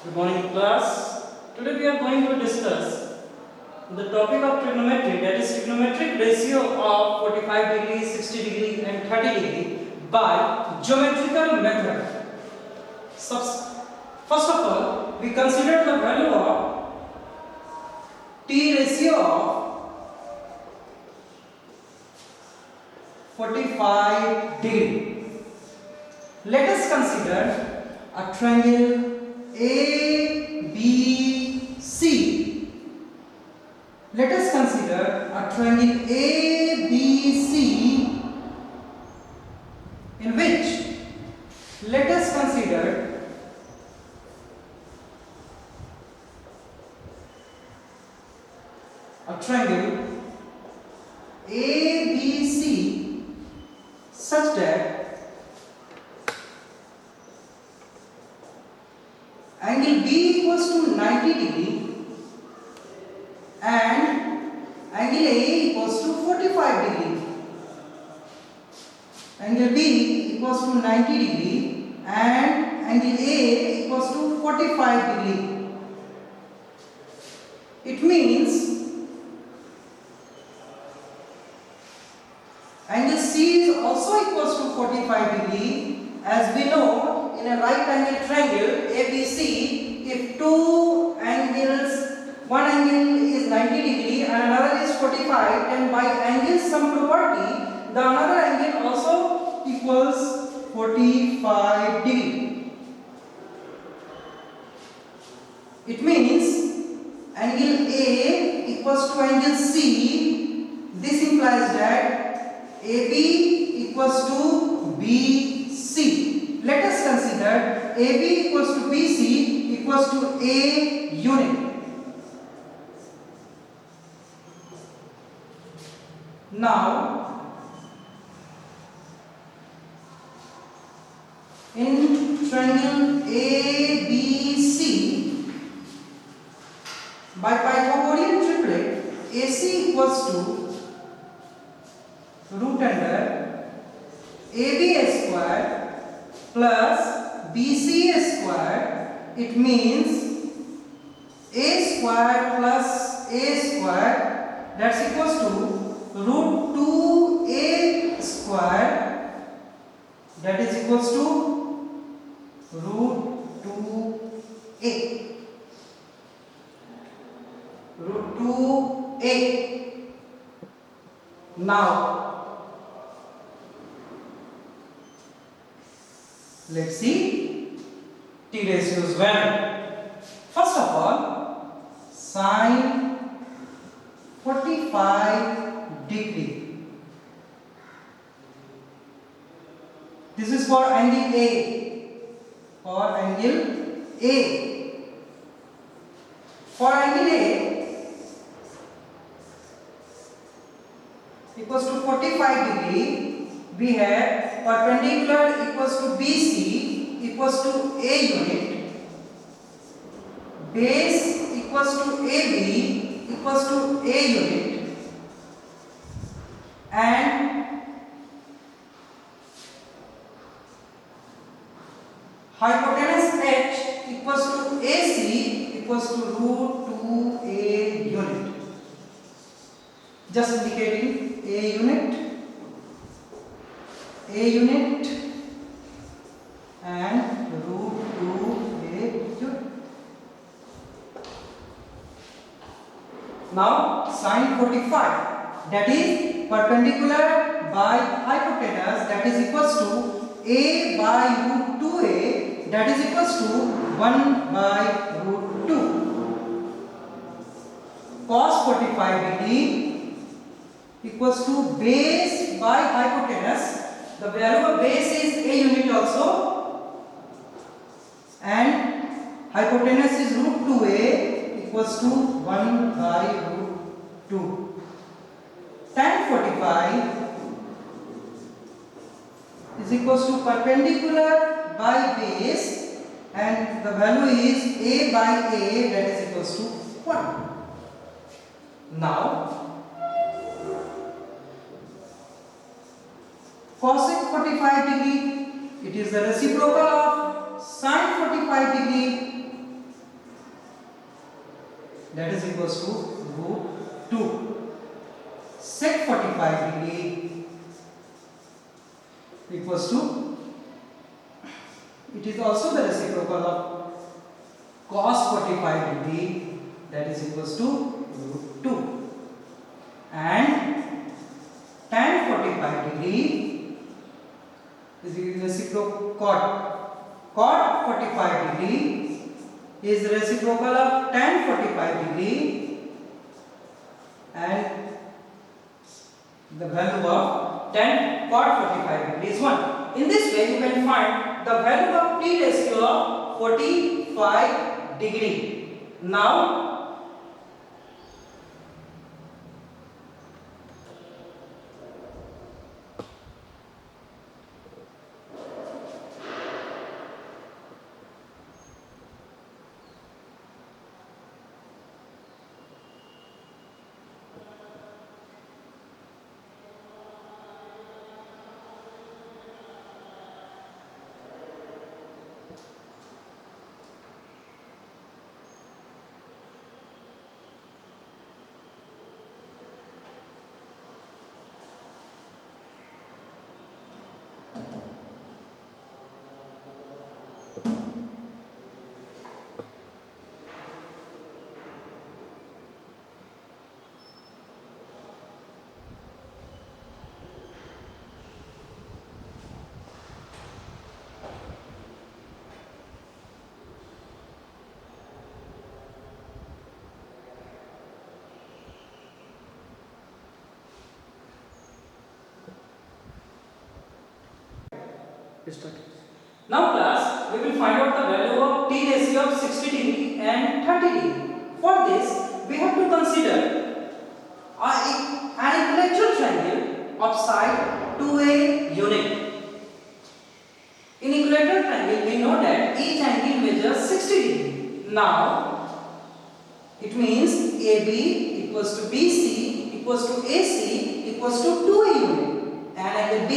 Good morning, class. Today we are going to discuss the topic of trigonometry, that is trigonometric ratio of 45 degree, 60 degree and 30 degree by geometrical method. First of all, we consider the value of T ratio of 45 degree. Let us consider a triangle A, B, C. Let us consider a triangle A, B, C in which let us consider a triangle A, B, C such that angle B equals to 90 degree and angle A equals to 45 degree. Angle B equals to 90 degree and angle A equals to 45 degree. It means angle C is also equals to 45 degree. As we know, in a right angle triangle ABC, if two angles, one angle is 90 degree and another is 45, then by angle sum property, the another angle also equals 45 degree. It means angle A equals to angle C. This implies that AB equals to BC. Let us consider AB equals to BC equals to A unit. Now, in triangle ABC, by Pythagorean triplet, AC equals to root under AB square plus BC square. It means A square plus A square, that's equals to root 2A square, that is equals to root 2A. Root 2A. Now, let's see T ratios when. First of all, sine 45 degree. This is for angle A. For angle A. For angle A equals to 45 degree, we have perpendicular equals to BC equals to A unit, base equals to AB equals to A unit, and hypotenuse H equals to AC equals to root 2A unit. Just indicating A unit, and root 2A unit. Now sine 45, that is perpendicular by hypotenuse, that is equals to A by root 2A, that is equals to 1 by root 2. Cos 45 degree equals to base by hypotenuse. The value of base is A unit also, and hypotenuse is root 2A equals to 1 by root 2. Tan 45 is equals to perpendicular by base, and the value is A by A, that is equals to 1. Now, cosec 45 degree, it is the reciprocal of sine 45 degree, that is equals to root 2. Sec 45 degree equals to, it is also the reciprocal of cos 45 degree, that is equals to root 2, and tan 45 degree is reciprocal cot 45 degree is the reciprocal of tan 45 degree, and the value of tan cot 45 degree is 1. In this way you can find the value of T ratio of 45 degree. Now class, we will find out the value of T ratio of 60 degree and 30 degree. For this, we have to consider an equilateral triangle of side 2a unit. In equilateral triangle, we know that each angle measures 60 degree. Now, it means AB equals to BC equals to AC equals to 2a unit, and angle B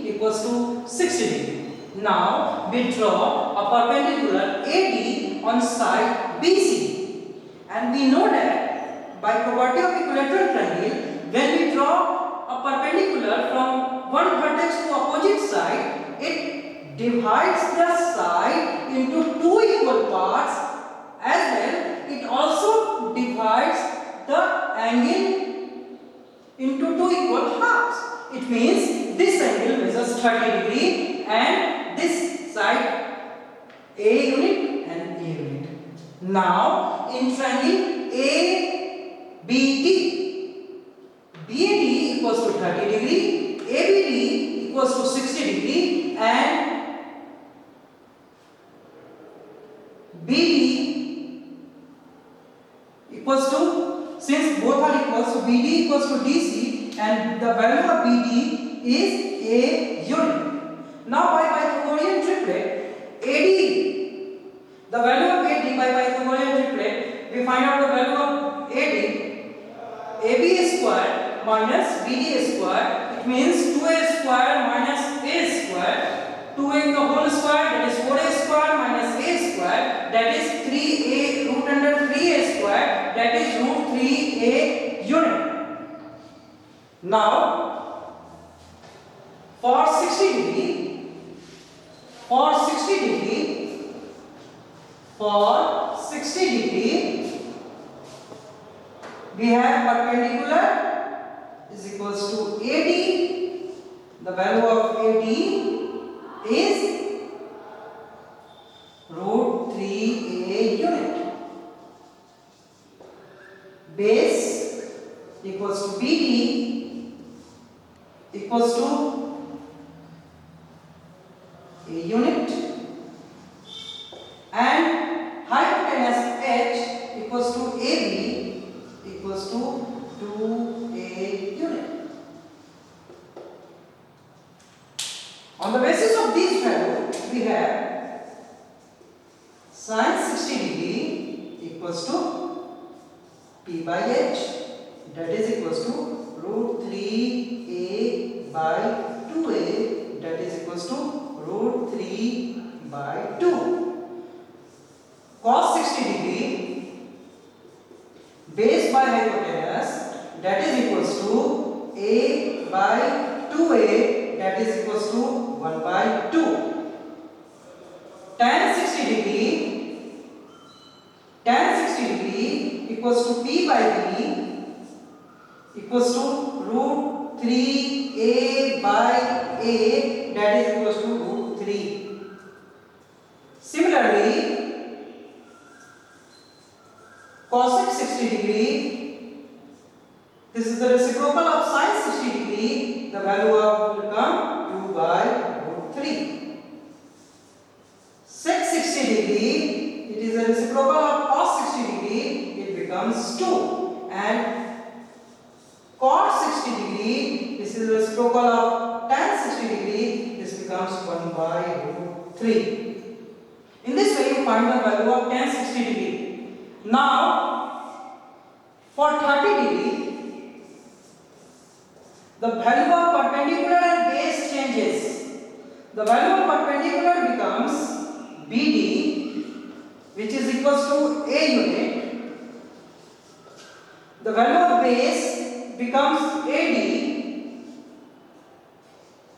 equals to 60 degree. Now we draw a perpendicular AD on side BC, and we know that by property of equilateral triangle, when we draw a perpendicular from one vertex to opposite side, it divides the side into two equal parts, as well it also divides the angle into two equal halves. It means this angle measures 30 degree and this side A unit and A unit. Now in triangle ABD, BAD equals to 30 degree, ABD equals to 60 degree, and BD equals to, since both are equal, so BD equals to DC, and the value of BD is A unit. Now by Pythagorean triplet, AD, the value of AD by Pythagorean triplet, we find out the value of AD, AB square minus BD square, it means 2A square minus A square, 2A the whole square, that is 4A square minus A square, that is 3A root under 3A square, that is root 3A unit. Now for 60 degree, we have perpendicular is equals to AD. The value of AD is root 3A unit. Base equals to BD equals to A unit, and hypotenuse H equals to AB equals to 2A unit. On the basis of these values, we have sin 60 degree equals to P by H, that is equals to root 3A by 2A, that is equals to root 3 by 2. Cos 60 degree by 2a, that is equals to 1 by 2. Tan 60 degree equals to p by b equals to root 3a by a, that is equals to root 3. Similarly, cosec 60 degree, this is the reciprocal of sin 60 degree, the value of will become 2 by root 3. Sec 60 degree, it is the reciprocal of cos 60 degree, it becomes 2. And cot 60 degree, this is the reciprocal of tan 60 degree, this becomes 1 by root 3. In this way you find the value of tan 60 degree. Now for 30 degree, the value of perpendicular and base changes. The value of perpendicular becomes BD, which is equals to a unit. The value of base becomes AD,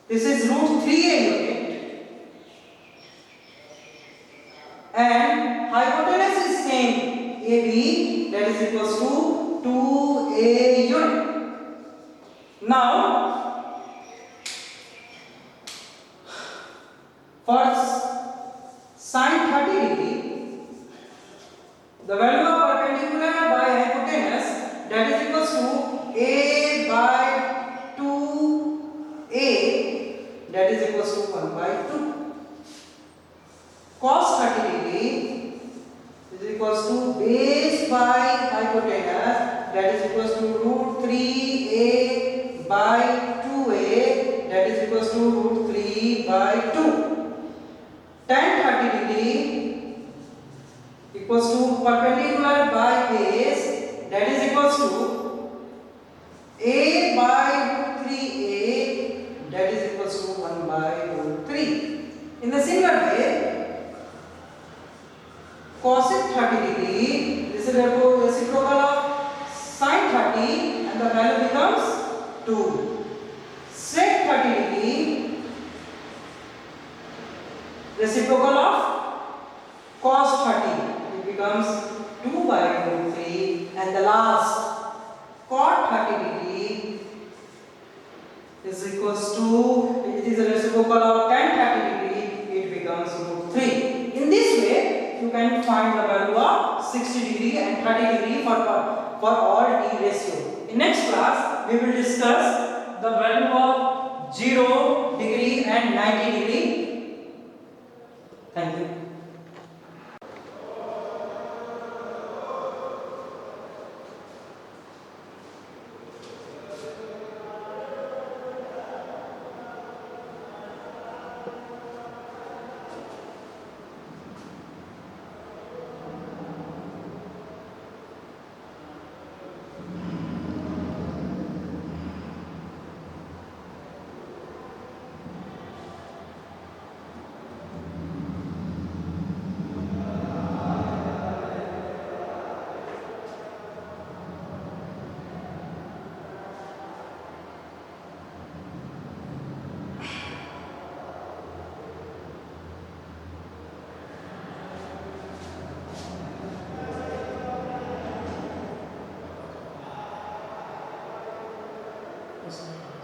this is root 3a unit, and hypotenuse is same, AB, that is equals to 2a unit. Now for sin 30 degree, the value of perpendicular by hypotenuse, that is equals to a by 2a, that is equals to 1 by 2. Cos 30 degree is equals to base by hypotenuse, that is equals to root 3a by 2a, that is equals to root 3 by 2. Tan 30 degree equals to perpendicular by base, that is equals to a by root 3a, that is equals to 1 by root 3. In the similar way, cosec 30 degree, this is the reciprocal of sin 30 and the value becomes 2. Sec 30 degree, reciprocal of cos 30, it becomes 2 by root 3, and the last cot 30 degree is equals to, it is a reciprocal of tan 30 degree, it becomes root 3. In this way you can find the value of 60 degree and 30 degree for all t ratio. In next class we will discuss the value of 0 degree and 90 degree. Thank you. Yes, sir.